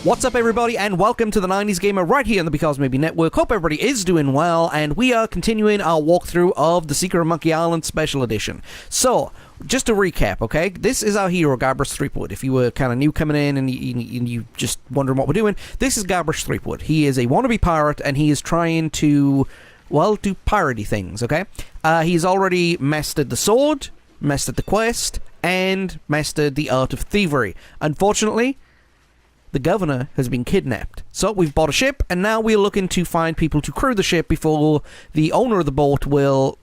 What's up, everybody, and welcome to the 90s Gamer right here on the Because Maybe Network. Hope everybody is doing well, and we are continuing our walkthrough of The Secret of Monkey Island Special Edition. So, just to recap, okay? This is our hero, Guybrush Threepwood. If you were kind of new coming in and you just wondering what we're doing, this is Guybrush Threepwood. He is a wannabe pirate, and he is trying to, well, do piratey things, okay? He's already mastered the sword, mastered the quest, and mastered the art of thievery. Unfortunately, the governor has been kidnapped. So we've bought a ship, and now we're looking to find people to crew the ship before the owner of the boat will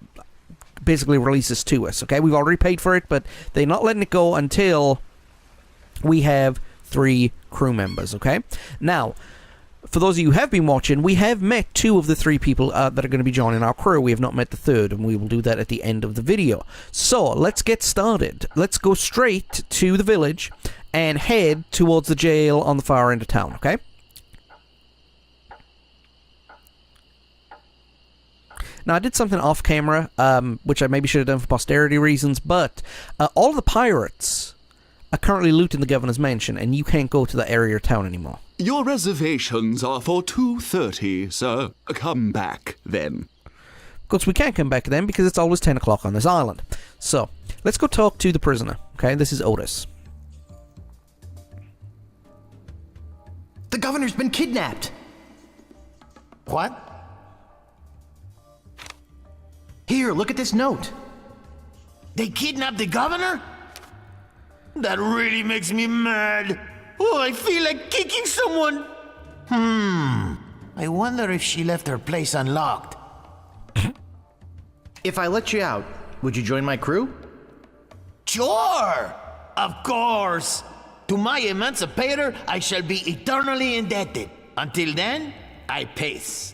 basically release us to us, okay? We've already paid for it, but they're not letting it go until we have 3 crew members, okay? Now, for those of you who have been watching, we have met 2 of the 3 people that are going to be joining our crew. We have not met the 3rd, and we will do that at the end of the video. So, let's get started. Let's go straight to the village and head towards the jail on the far end of town, okay? Now, I did something off camera, which I maybe should have done for posterity reasons, but all the pirates are currently looting the governor's mansion, and you can't go to that area of town anymore. Your reservations are for 2:30, sir. Come back, then. Of course, we can't come back then, because it's always 10 o'clock on this island. So, let's go talk to the prisoner, okay? This is Otis. The governor's been kidnapped. What? Here, look at this note. They kidnapped the governor? That really makes me mad. Oh, I feel like kicking someone. I wonder if she left her place unlocked. If I let you out, would you join my crew? Sure! Of course! To my emancipator, I shall be eternally indebted. Until then, I pace.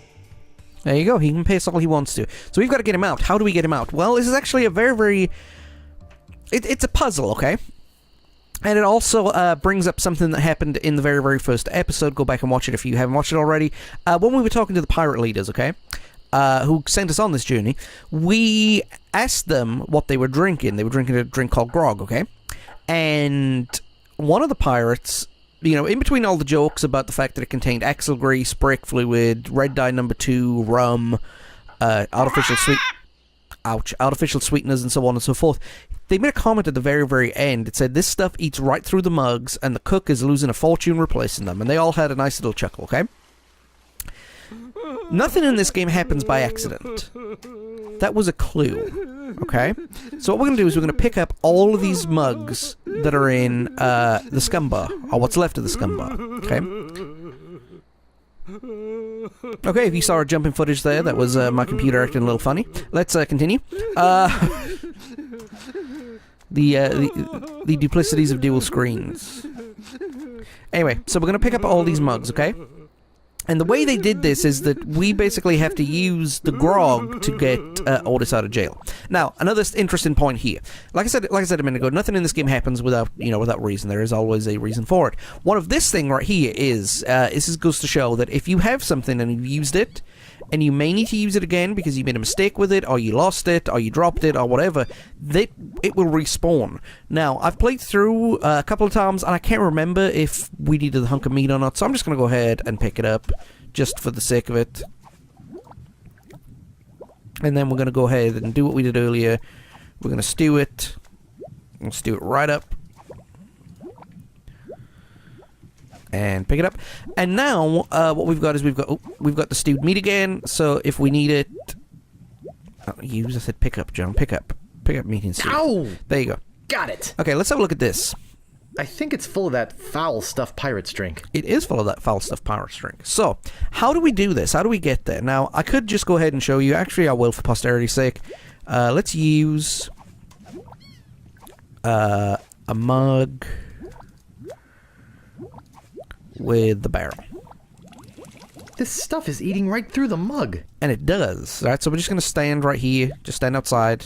There you go, he can pace all he wants to. So we've got to get him out. How do we get him out? Well, this is actually a very... It's a puzzle, okay? And it also brings up something that happened in the very first episode. Go back and watch it if you haven't watched it already. When we were talking to the pirate leaders, okay? Who sent us on this journey, we asked them what they were drinking. They were drinking a drink called grog, okay? And one of the pirates, you know, in between all the jokes about the fact that it contained axle grease, brake fluid, red dye number 2, rum, artificial sweeteners, and so on and so forth, they made a comment at the very end. It said, this stuff eats right through the mugs, and the cook is losing a fortune replacing them. And they all had a nice little chuckle, okay? Nothing in this game happens by accident. That was a clue, okay? So what we're going to do is we're going to pick up all of these mugs that are in the scum bar, or what's left of the scum bar, okay? Okay, if you saw our jumping footage there, that was my computer acting a little funny. Let's continue. The duplicities of dual screens. Anyway, so we're going to pick up all these mugs, okay? And the way they did this is that we basically have to use the grog to get Otis out of jail. Now, another interesting point here. Like I said a minute ago, nothing in this game happens without reason. There is always a reason for it. One of this thing right here is, this goes to show that if you have something and you've used it, and you may need to use it again because you made a mistake with it, or you lost it, or you dropped it, or whatever, it will respawn. Now, I've played through a couple of times, and I can't remember if we needed a hunk of meat or not, so I'm just going to go ahead and pick it up, just for the sake of it. And then we're going to go ahead and do what we did earlier. We're going to stew it. We'll stew it right up. And pick it up. And now, what we've got is we've got the stewed meat again. So if we need it, I said pick up, John. Pick up meat and stew. Ow! There you go. Got it. Okay, let's have a look at this. I think it's full of that foul stuff pirates drink. It is full of that foul stuff pirates drink. So how do we do this? How do we get there? Now I could just go ahead and show you. Actually, I will for posterity's sake. Let's use a mug with the barrel. This stuff is eating right through the mug. And it does. Alright, so we're just going to stand right here. Just stand outside.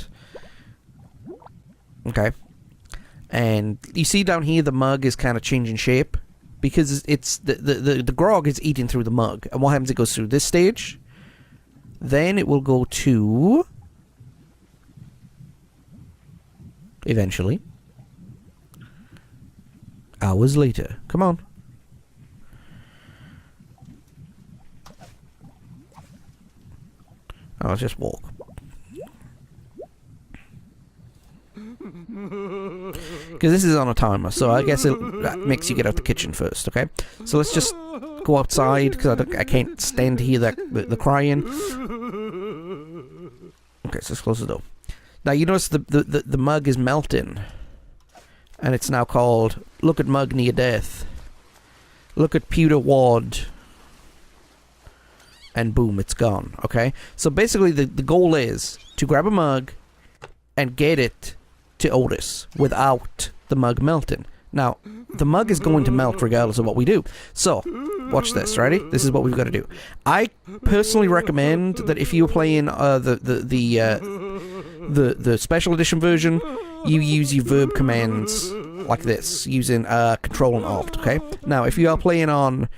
Okay. And you see down here the mug is kind of changing shape. Because it's the grog is eating through the mug. And what happens? It goes through this stage. Then it will go to... eventually. Hours later. Come on. I'll just walk. Because this is on a timer, so I guess that makes you get out the kitchen first, okay? So let's just go outside, because I can't stand to hear the crying. Okay, so let's close the door. Now, you notice the mug is melting. And it's now called Look at Mug Near Death. Look at Pewter Wad. And boom, it's gone, okay? So basically the goal is to grab a mug and get it to Otis without the mug melting. Now, the mug is going to melt regardless of what we do. So, watch this, ready? This is what we've got to do. I personally recommend that if you're playing the special edition version, you use your verb commands like this, using Control and Alt, okay? Now, if you are playing on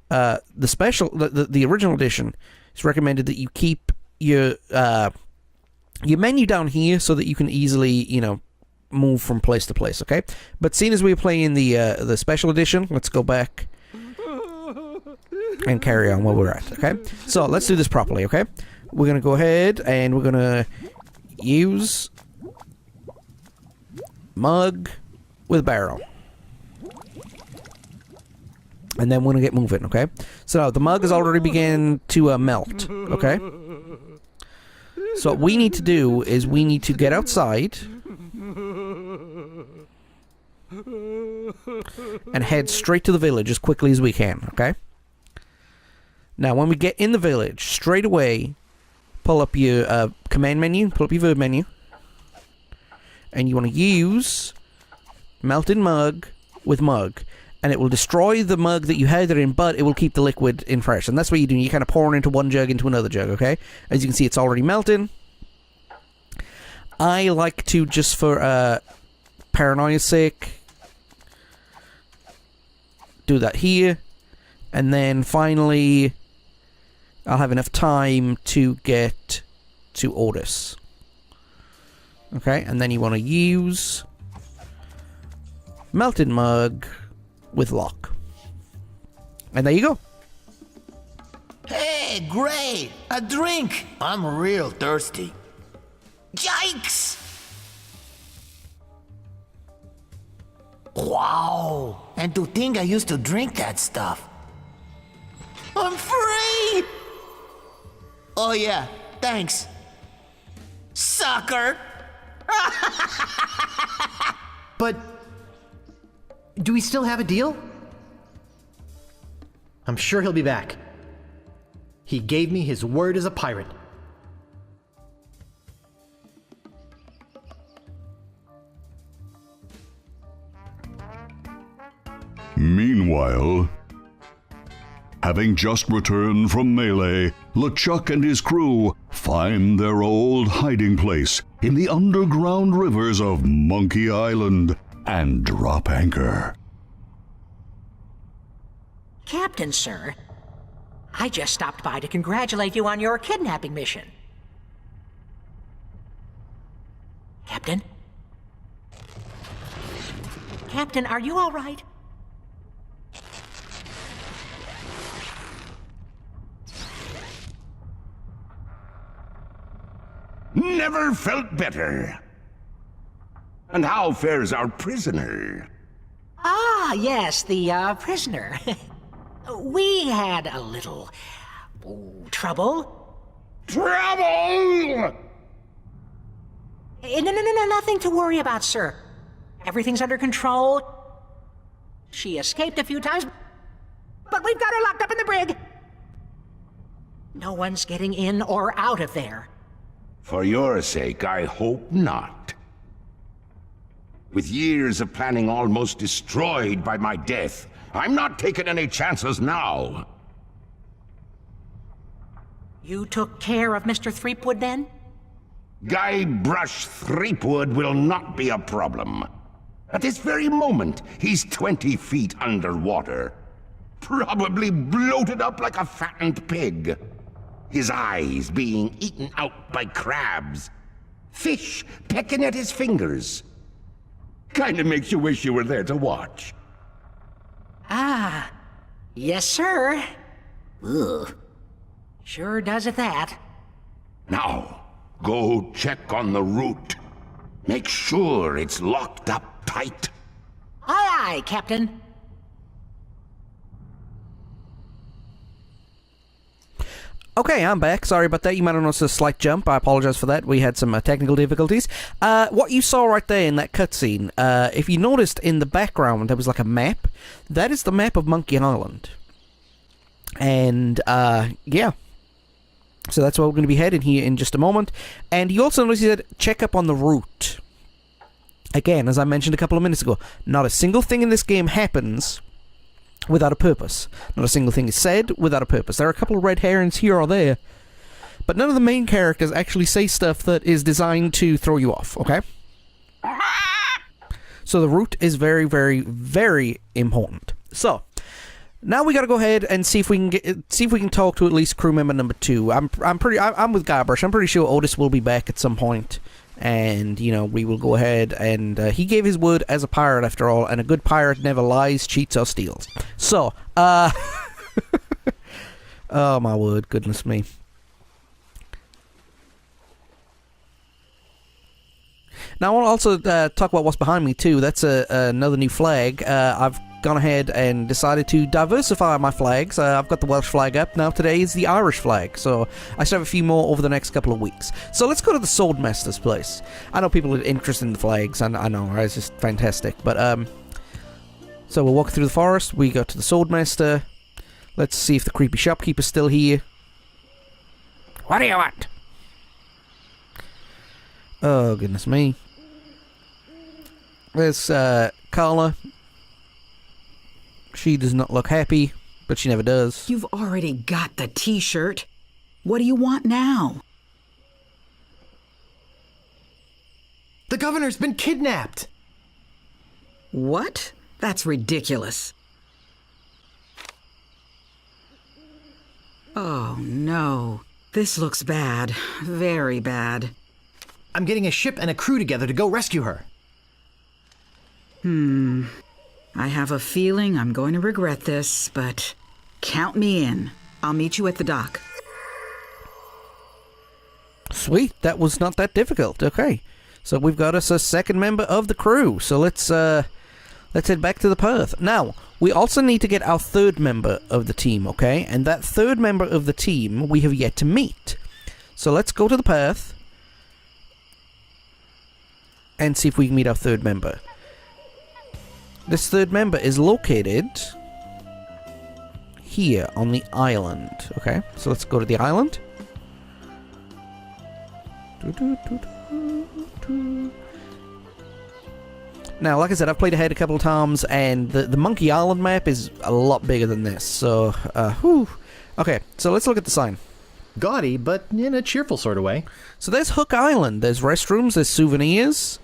the original edition, it's recommended that you keep your menu down here so that you can easily, move from place to place, okay? But seeing as we're playing the special edition, let's go back and carry on where we're at, okay? So, let's do this properly, okay? We're going to go ahead and we're going to use mug with barrel. And then we're going to get moving, okay? So, the mug has already begun to melt, okay? So, what we need to do is we need to get outside and head straight to the village as quickly as we can, okay? Now, when we get in the village, straight away, pull up your command menu, pull up your verb menu, and you want to use melted mug with mug, and it will destroy the mug that you had it in, but it will keep the liquid in fresh. And that's what you're doing. You're kind of pouring into one jug into another jug, okay? As you can see, it's already melting. I like to, just for paranoia's sake, do that here, and then finally I'll have enough time to get to Otis. Okay, and then you want to use melted mug with lock. And there you go. Hey, great! A drink! I'm real thirsty. Yikes! Wow! And to think I used to drink that stuff. I'm free! Oh yeah, thanks. Sucker! But do we still have a deal? I'm sure he'll be back. He gave me his word as a pirate. Meanwhile, having just returned from Melee, LeChuck and his crew find their old hiding place in the underground rivers of Monkey Island and drop anchor. Captain, sir, I just stopped by to congratulate you on your kidnapping mission. Captain? Captain, are you all right? Never felt better. And how fares our prisoner? Ah, yes, the prisoner. We had a little trouble. Trouble! No, nothing to worry about, sir. Everything's under control. She escaped a few times, but we've got her locked up in the brig. No one's getting in or out of there. For your sake, I hope not. With years of planning almost destroyed by my death, I'm not taking any chances now. You took care of Mr. Threepwood, then? Guybrush Threepwood will not be a problem. At this very moment, he's 20 feet underwater. Probably bloated up like a fattened pig. His eyes being eaten out by crabs. Fish pecking at his fingers. Kinda makes you wish you were there to watch. Ah, yes, sir. Ugh. Sure does at that. Now, go check on the route. Make sure it's locked up tight. Aye, aye, Captain. Okay, I'm back. Sorry about that. You might have noticed a slight jump. I apologize for that. We had some technical difficulties. What you saw right there in that cutscene, if you noticed in the background, there was like a map. That is the map of Monkey Island. And, yeah. So that's where we're going to be heading here in just a moment. And you also noticed that check up on the route. Again, as I mentioned a couple of minutes ago, not a single thing in this game happens without a purpose. Not a single thing is said without a purpose. There are a couple of red herrings here or there, but none of the main characters actually say stuff that is designed to throw you off, okay? So the route is very, very, very important. So, now we gotta go ahead and see if we can talk to at least crew member number 2. I'm with Guybrush. I'm pretty sure Otis will be back at some point. And, you know, we will go ahead and... he gave his word as a pirate, after all, and a good pirate never lies, cheats, or steals. So, oh, my word, goodness me. Now, I want to also talk about what's behind me, too. That's another new flag. I've gone ahead and decided to diversify my flags. I've got the Welsh flag up. Now today is the Irish flag, so I still have a few more over the next couple of weeks. So let's go to the Swordmaster's place. I know people are interested in the flags, and I know, right? It's just fantastic. But, so we'll walk through the forest. We go to the Swordmaster. Let's see if the creepy shopkeeper's still here. What do you want? Oh, goodness me. There's, Carla. She does not look happy, but she never does. You've already got the t-shirt. What do you want now? The governor's been kidnapped! What? That's ridiculous. Oh, no. This looks bad. Very bad. I'm getting a ship and a crew together to go rescue her. I have a feeling I'm going to regret this, but count me in. I'll meet you at the dock. Sweet, that was not that difficult. Okay, so we've got us a second member of the crew. So let's head back to the Perth. Now, we also need to get our third member of the team, okay? And that third member of the team we have yet to meet. So let's go to the Perth and see if we can meet our third member. This third member is located here on the island. Okay, so let's go to the island. Now, like I said, I've played ahead a couple of times, and the Monkey Island map is a lot bigger than this. So, whew. Okay, so let's look at the sign. Gaudy, but in a cheerful sort of way. So there's Hook Island. There's restrooms, there's souvenirs.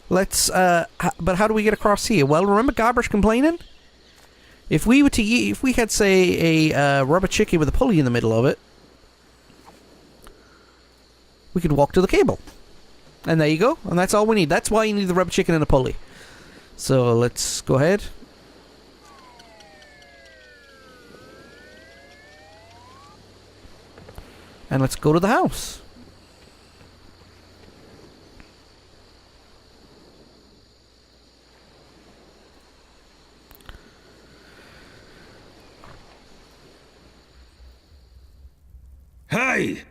Let's, but how do we get across here? Well, remember Guybrush complaining? If we had, say, a rubber chicken with a pulley in the middle of it, we could walk to the cable. And there you go. And that's all we need. That's why you need the rubber chicken and a pulley. So let's go ahead. And let's go to the house. Hey!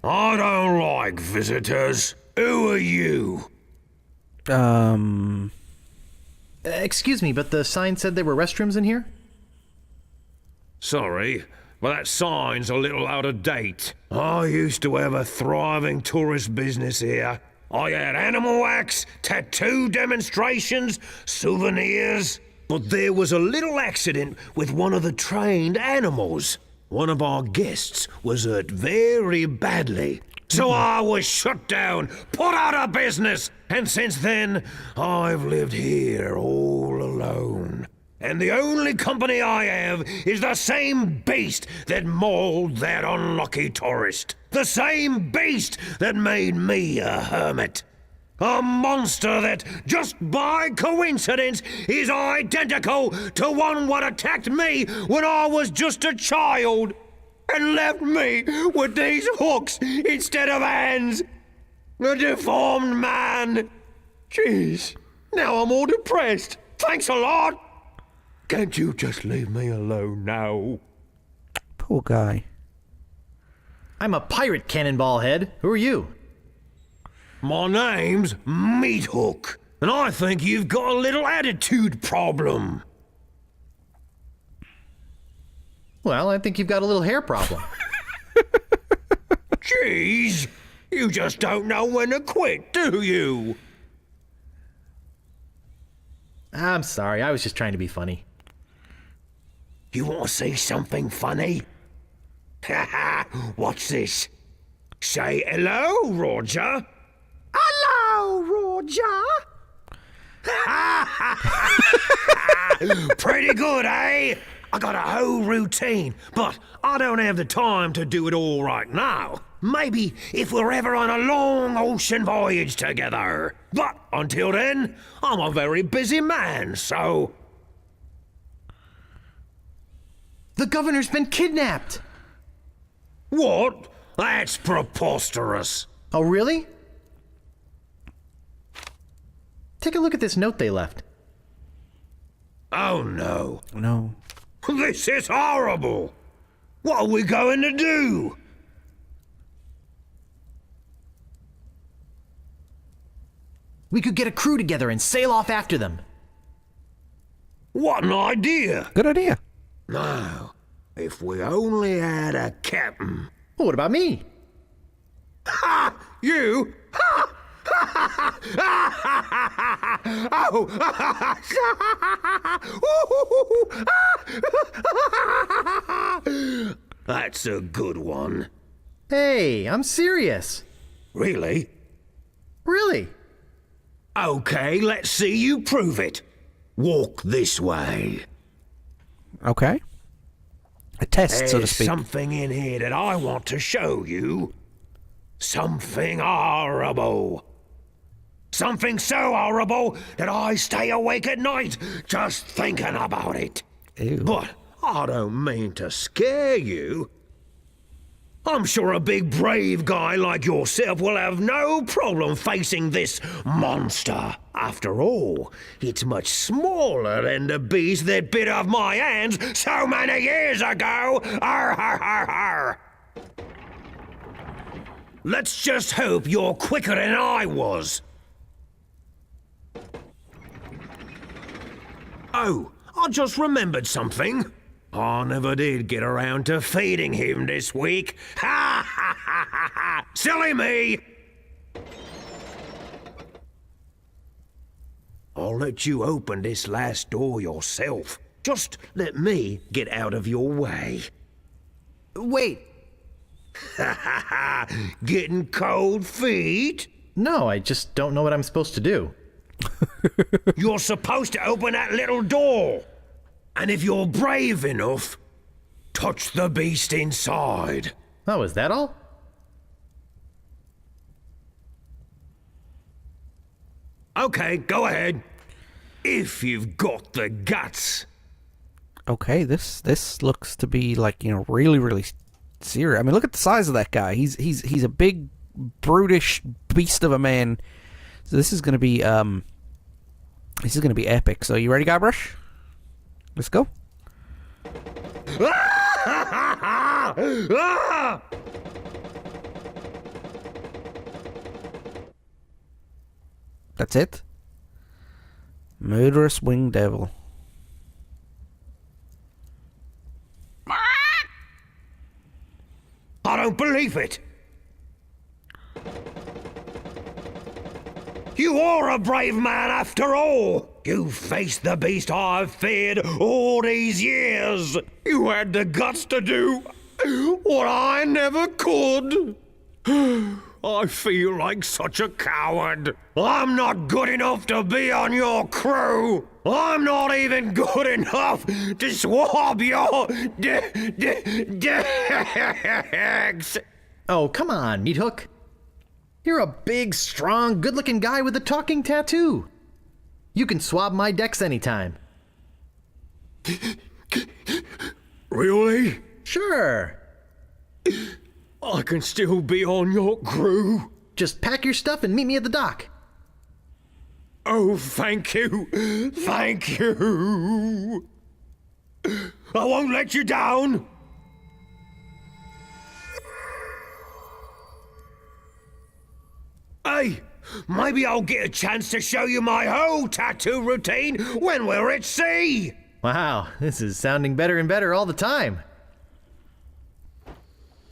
I don't like visitors. Who are you? Excuse me, but the sign said there were restrooms in here? Sorry, but that sign's a little out of date. I used to have a thriving tourist business here. I had animal wax, tattoo demonstrations, souvenirs. But there was a little accident with one of the trained animals. One of our guests was hurt very badly. So I was shut down, put out of business, and since then, I've lived here all alone. And the only company I have is the same beast that mauled that unlucky tourist. The same beast that made me a hermit. A monster that, just by coincidence, is identical to one what attacked me when I was just a child. and left me with these hooks instead of hands. A deformed man. Jeez, now I'm all depressed. Thanks a lot. Can't you just leave me alone now? Poor guy. I'm a pirate, Cannonball Head. Who are you? My name's Meat Hook, and I think you've got a little attitude problem. Well, I think you've got a little hair problem. Jeez, you just don't know when to quit, do you? I'm sorry, I was just trying to be funny. You want to see something funny? Haha, watch this. Say hello, Roger. Hello, Roger. Pretty good, eh? I got a whole routine, but I don't have the time to do it all right now. Maybe if we're ever on a long ocean voyage together. But until then, I'm a very busy man, so... The governor's been kidnapped! What? That's preposterous. Oh, really? Take a look at this note they left. Oh, no. No. This is horrible. What are we going to do? We could get a crew together and sail off after them. What an idea. Good idea. Now, if we only had a captain. Well, what about me? Ha! You? Ha! Oh! That's a good one. Hey, I'm serious. Really? Really? Okay, let's see you prove it. Walk this way. Okay. A test, so to There's speak. something in here that I want to show you. Something horrible. Something so horrible that I stay awake at night just thinking about it. Ew. But I don't mean to scare you. I'm sure a big brave guy like yourself will have no problem facing this monster. After all, it's much smaller than the beast that bit off my hands so many years ago. Arr, har, har, har. Let's just hope you're quicker than I was. Oh, I just remembered something. I never did get around to feeding him this week. Ha ha ha ha ha! Silly me! I'll let you open this last door yourself. Just let me get out of your way. Wait. Ha ha ha! Getting cold feet? No, I just don't know what I'm supposed to do. You're supposed to open that little door. And if you're brave enough, touch the beast inside. Oh, is that all? Okay, go ahead. If you've got the guts. Okay, this looks to be like, you know, really serious. I mean, look at the size of that guy. He's a big, brutish beast of a man. So this is gonna be epic. So you ready, Guybrush? Let's go. That's it. Murderous winged devil. I don't believe it. You are a brave man after all. You faced the beast I've feared all these years. You had the guts to do what I never could. I feel like such a coward. I'm not good enough to be on your crew. I'm not even good enough to swab your decks. Oh, come on, Meat Hook. You're a big, strong, good-looking guy with a talking tattoo. You can swab my decks anytime. Really? Sure. I can still be on your crew. Just pack your stuff and meet me at the dock. Oh, thank you. Thank you. I won't let you down. Hey, maybe I'll get a chance to show you my whole tattoo routine when we're at sea. Wow, this is sounding better and better all the time.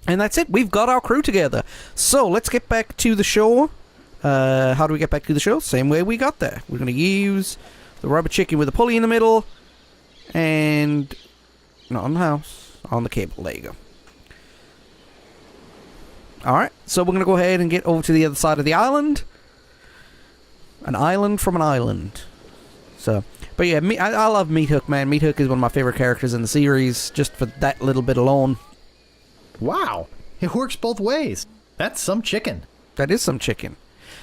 And that's it. We've got our crew together. So let's get back to the shore. How do we get back to the shore? Same way we got there. We're going to use the rubber chicken with a pulley in the middle. And not on the house, on the cable. There you go. Alright, so we're going to go ahead and get over to the other side of the island. An island from an island. So, but yeah, I love Meat Hook, man. Meat Hook is one of my favorite characters in the series, just for that little bit alone. Wow, it works both ways. That's some chicken. That is some chicken.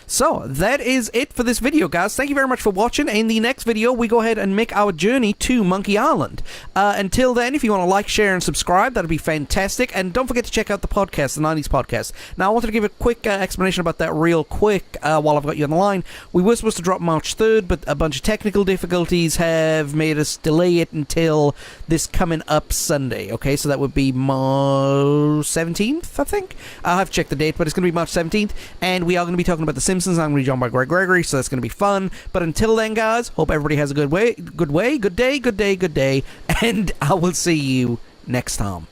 So, that is it for this video, guys. Thank you very much for watching. In the next video, we go ahead and make our journey to Monkey Island. Until then, if you want to like, share, and subscribe, that'd be fantastic. And don't forget to check out the podcast, the 90s podcast. Now, I wanted to give a quick explanation about that real quick while I've got you on the line. We were supposed to drop March 3rd, but a bunch of technical difficulties have made us delay it until this coming up Sunday. Okay, so that would be March 17th, I think. I'll have to check the date, but it's going to be March 17th. And we are going to be talking about the Simpsons. I'm going to be joined by Greg Gregory, so that's going to be fun. But until then, guys, hope everybody has a good day, good day, and I will see you next time.